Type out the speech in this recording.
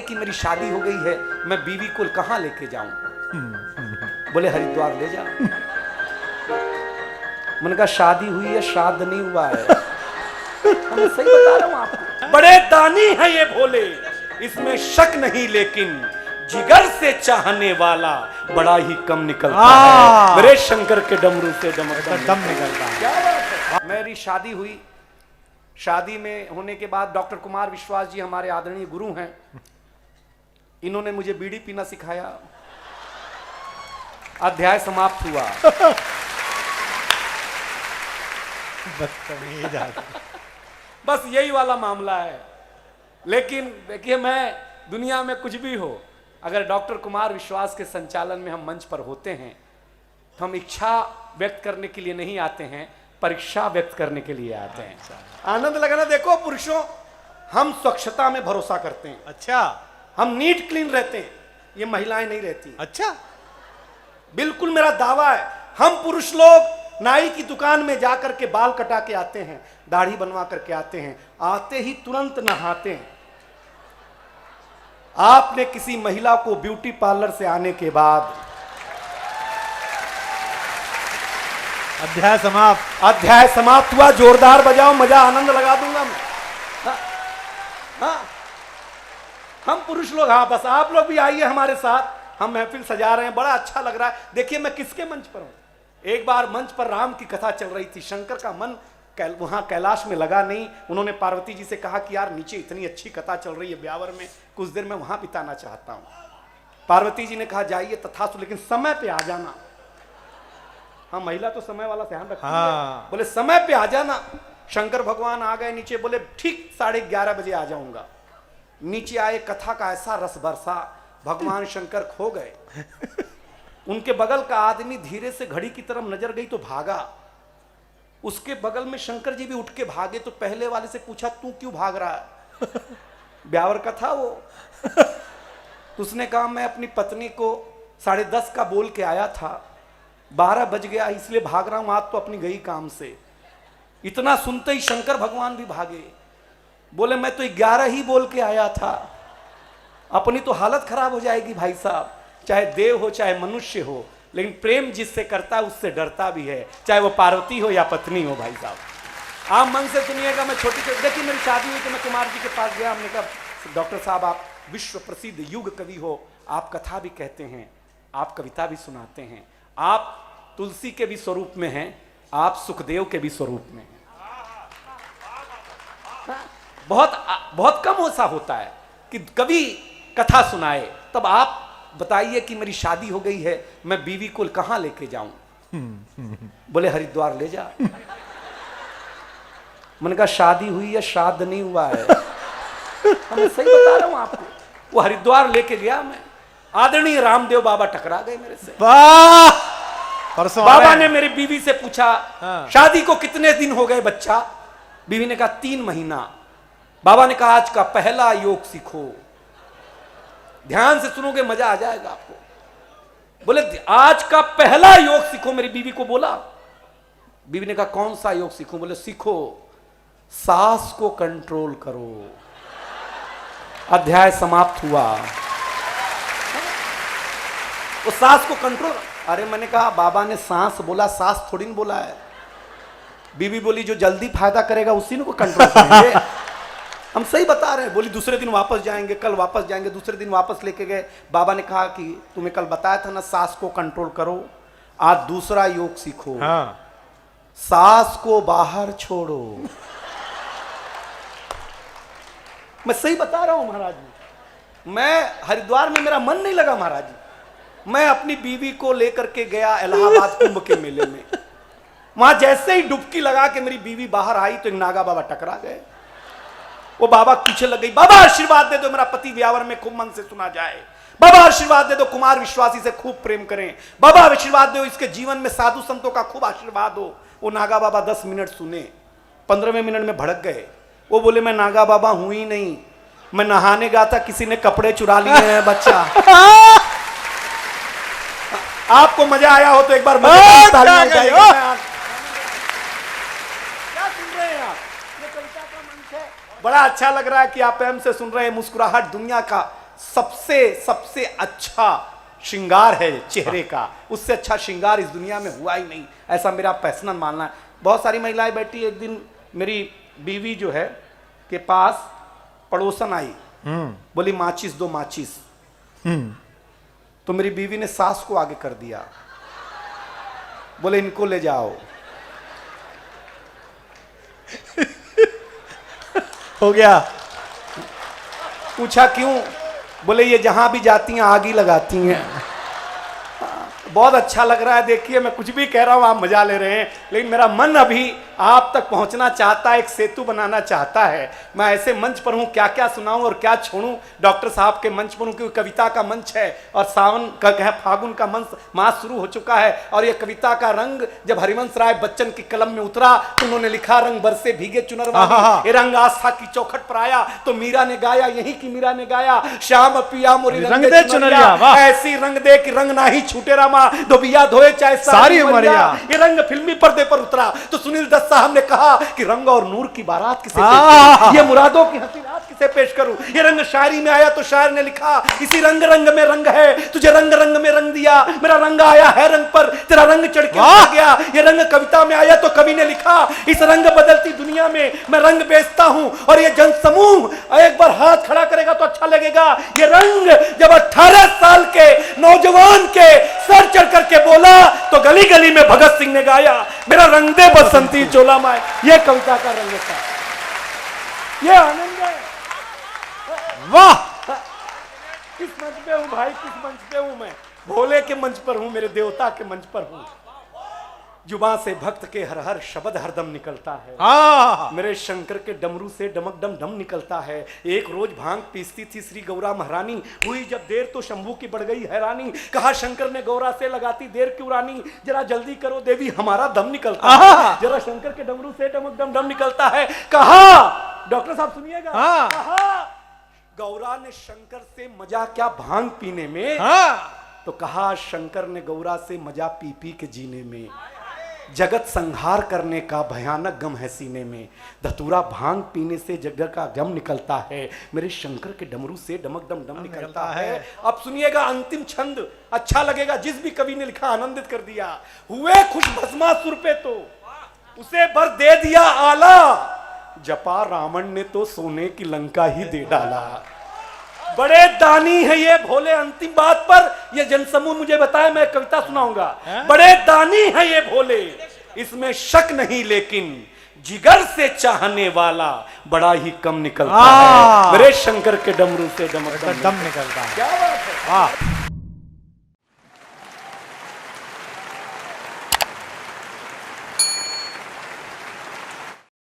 कि मेरी शादी हो गई है, मैं बीवी को कहां लेके जाऊं? बोले हरिद्वार ले जा। मैंने कहा शादी हुई है, श्राद्ध नहीं हुआ है। मैं सही बता रहा हूं आपको, बड़े दानी है ये भोले, इसमें शक नहीं, लेकिन जिगर से चाहने वाला बड़ा ही कम निकलता है। मेरे शंकर के डमरू से दम निकलता है। क्या बात है। मेरी शादी हुई, शादी में होने के बाद डॉक्टर कुमार विश्वास जी हमारे आदरणीय गुरु हैं, इन्होंने मुझे बीड़ी पीना सिखाया। अध्याय समाप्त हुआ। बस यही वाला मामला है। लेकिन देखिए, मैं दुनिया में कुछ भी हो, अगर डॉक्टर कुमार विश्वास के संचालन में हम मंच पर होते हैं तो हम इच्छा व्यक्त करने के लिए नहीं आते हैं, परीक्षा व्यक्त करने के लिए आते हैं। आनंद लगाना। देखो पुरुषों, हम स्वच्छता में भरोसा करते हैं। अच्छा, हम नीट क्लीन रहते हैं, ये महिलाएं नहीं रहती। अच्छा, बिल्कुल मेरा दावा है। हम पुरुष लोग नाई की दुकान में जाकर के बाल कटा के आते हैं, दाढ़ी बनवा करके आते हैं, आते ही तुरंत नहाते हैं। आपने किसी महिला को ब्यूटी पार्लर से आने के बाद अध्याय समाप्त। अध्याय समाप्त हुआ। जोरदार बजाओ, मजा आनंद लगा दूंगा मैं। हाँ, हम पुरुष लोग, हाँ बस आप लोग भी आइए हमारे साथ, हम महफिल सजा रहे हैं, बड़ा अच्छा लग रहा है। देखिए मैं किसके मंच पर हूं। एक बार मंच पर राम की कथा चल रही थी, शंकर का मन वहां कैलाश में लगा नहीं। उन्होंने पार्वती जी से कहा कि यार नीचे इतनी अच्छी कथा चल रही है ब्यावर में, कुछ देर मैं वहां बिताना चाहता हूं। पार्वती जी ने कहा जाइए तथास्तु, लेकिन समय पे आ जाना। हाँ, महिला तो समय वाला ध्यान रखती है। बोले समय पे आ जाना। शंकर भगवान आ गए नीचे, बोले ठीक 11:30 बजे आ जाऊंगा। नीचे आए, कथा का ऐसा रस बरसा, भगवान शंकर खो गए। उनके बगल का आदमी धीरे से घड़ी की तरफ नजर गई तो भागा। उसके बगल में शंकर जी भी उठ के भागे, तो पहले वाले से पूछा तू क्यों भाग रहा है? ब्यावर का था वो। तो उसने कहा मैं अपनी पत्नी को 10:30 का बोल के आया था, 12 बज गया इसलिए भाग रहा हूं, आज तो अपनी गई काम से। इतना सुनते ही शंकर भगवान भी भागे। बोले मैं तो 11 ही बोल के आया था, अपनी तो हालत खराब हो जाएगी भाई साहब। चाहे देव हो चाहे मनुष्य हो, लेकिन प्रेम जिससे करता है उससे डरता भी है, चाहे वो पार्वती हो या पत्नी हो। भाई साहब आप मन से सुनिएगा। मैं छोटी देखिए, मेरी शादी हुई तो मैं कुमार जी के पास गया। हमने कहा डॉक्टर साहब आप विश्व प्रसिद्ध युग कवि हो, आप कथा भी कहते हैं, आप कविता भी सुनाते हैं, आप तुलसी के भी स्वरूप में हैं, आप सुखदेव के भी स्वरूप में हैं। बहुत कम ऐसा होता है कि कवि कथा सुनाए। तब आप बताइए कि मेरी शादी हो गई है, मैं बीवी को कहां लेके जाऊं? बोले हरिद्वार ले जा। मैंने कहा शादी हुई है, श्राद्ध नहीं हुआ है। मैं सही बता रहा हूं आपको, वो हरिद्वार लेके गया। मैं आदरणीय रामदेव बाबा टकरा गए मेरे से। बाबा ने मेरी बीवी से पूछा शादी को कितने दिन हो गए बच्चा? बीवी ने कहा 3 महीना। बाबा ने कहा आज का पहला योग सीखो, ध्यान से सुनोगे मजा आ जाएगा आपको। बोले आज का पहला योग सीखो, मेरी बीवी को बोला। बीवी ने कहा कौन सा योग सीखो? बोले सीखो सांस को कंट्रोल करो। अध्याय समाप्त हुआ। वो सांस को कंट्रोल, अरे मैंने कहा बाबा ने सांस बोला, सांस थोड़ी नहीं बोला है। बीवी बोली जो जल्दी फायदा करेगा उसी को कंट्रोल करेंगे। हम सही बता रहे हैं। बोली दूसरे दिन वापस जाएंगे, कल वापस जाएंगे। दूसरे दिन वापस लेके गए। बाबा ने कहा कि तुम्हें कल बताया था ना सांस को कंट्रोल करो, आज दूसरा योग सीखो। हाँ। सांस को बाहर छोड़ो। मैं सही बता रहा हूं महाराज जी। मैं हरिद्वार में मेरा मन नहीं लगा महाराज जी। मैं अपनी बीवी को लेकर के गया इलाहाबाद कुंभ के मेले में। वहां जैसे ही डुबकी लगा के मेरी बीवी बाहर आई तो एक नागा बाबा टकरा गए। वो बाबा पीछे लग गई, बाबा आशीर्वाद दे दो मेरा पति ब्यावर में खूब मन से सुना जाए। बाबा आशीर्वाद दे दो कुमार विश्वासी से खूब प्रेम करें। बाबा आशीर्वाद दो इसके जीवन में साधु संतों का खूब आशीर्वाद हो। वो नागा बाबा 10 मिनट सुने, 15वें मिनट में भड़क गए। वो बोले मैं नागा बाबा हूं ही नहीं, मैं नहाने गया था, किसी ने कपड़े चुरा लिए हैं बच्चा। आपको मजा आया हो तो एक बार तालियां बजाइए। क्या सुन रहे हैं आप? ये कविता का मंच है। बड़ा अच्छा लग रहा है कि आप प्रेम से सुन रहे हैं। मुस्कुराहट दुनिया का सबसे सबसे अच्छा श्रृंगार है चेहरे का, उससे अच्छा श्रृंगार इस दुनिया में हुआ ही नहीं, ऐसा मेरा पर्सनल मानना है। बहुत सारी महिलाएं बैठी, एक दिन मेरी बीवी जो है के पास पड़ोसन आई, बोली माचिस दो माचिस, तो मेरी बीवी ने सास को आगे कर दिया, बोले इनको ले जाओ। हो गया। पूछा क्यों, बोले ये जहां भी जाती हैं आग ही लगाती हैं। बहुत अच्छा लग रहा है, देखिए मैं कुछ भी कह रहा हूं आप मजा ले रहे हैं, लेकिन मेरा मन अभी आप तक पहुंचना चाहता है, एक सेतु बनाना चाहता है। मैं ऐसे मंच पर हूं, क्या क्या सुनाऊं और क्या छोड़ूं। डॉक्टर साहब के मंच पर हूं क्योंकि कविता का मंच है और सावन का है, फागुन का मास शुरू हो चुका है, और ये कविता का रंग जब हरिवंश राय बच्चन की कलम में उतरा तो उन्होंने लिखा रंग बरसे भीगे चुनरवानी, ये रंग आस्था की चौखट पर आया तो मीरा ने गाया, यही की मीरा ने गाया, श्याम पिया मोरी रंग दे चुनरिया, ऐसी रंग दे कि रंग ना ही छूटे रामा, धोबिया धोए चाहे सारी उमरिया। ये रंग फिल्मी पर्दे पर उतरा तो सुनील दत्त साहब ने कहा कि रंग और नूर की बारात किसे पेश करूं, ये मुरादों की हंसी रात किसे पेश करूं। ये रंग शायरी में आया तो शायर ने लिखा, इसी रंग रंग में रंग है, तुझे रंग रंग में रंग दिया, मेरा रंग आया है रंग पर, तेरा रंग चढ़ के उतर गया। ये रंग कविता में आया तो कवि ने लिखा, इस रंग बदलती दुनिया में मैं रंग बेचता हूं, और ये जनसमूह एक बार हाथ खड़ा करेगा तो अच्छा लगेगा। ये रंग जब 18 साल के नौजवान के सर चढ़ करके बोला तो गली गली में भगत सिंह ने गाया, मेरा रंग दे बसंती चोला माए। ये कविता का रंग था, ये आनंद है। वाह, किस मंच पे हूं भाई, किस मंच पे हूं मैं, भोले के मंच पर हूं, मेरे देवता के मंच पर हूं। जुबान से भक्त के हर हर शब्द हरदम निकलता है, मेरे शंकर के डमरू से डमक डम डम निकलता है। एक रोज भांग पीसती थी श्री गौरा महारानी, हुई जब देर तो शंभू की बढ़ गई हैरानी, कहा शंकर ने गौरा से लगाती देर क्यों रानी, जरा जल्दी करो देवी हमारा दम निकलता है, जरा शंकर के डमरू से डमक डम डम निकलता है। कहा डॉक्टर साहब सुनिएगा, कहा गौरा ने शंकर से मजा क्या भांग पीने में, तो कहा शंकर ने गौरा से मजा पी पी के जीने में, जगत संहार करने का भयानक गम है सीने में, धतूरा भांग पीने से जगत का गम निकलता है, मेरे शंकर के डमरू से डमक दम डम निकलता है। अब सुनिएगा अंतिम छंद, अच्छा लगेगा, जिस भी कवि ने लिखा आनंदित कर दिया। हुए खुश भस्मासुर पे तो उसे बर दे दिया आला, जपा रावण ने तो सोने की लंका ही दे डाला। बड़े दानी है ये भोले, अंतिम बात पर ये जनसमूह मुझे बताया, मैं कविता सुनाऊंगा। बड़े दानी है ये भोले, इसमें शक नहीं, लेकिन जिगर से चाहने वाला बड़ा ही कम निकलता है, मेरे शंकर के डमरू से डमक डम निकलता है। क्या बात है।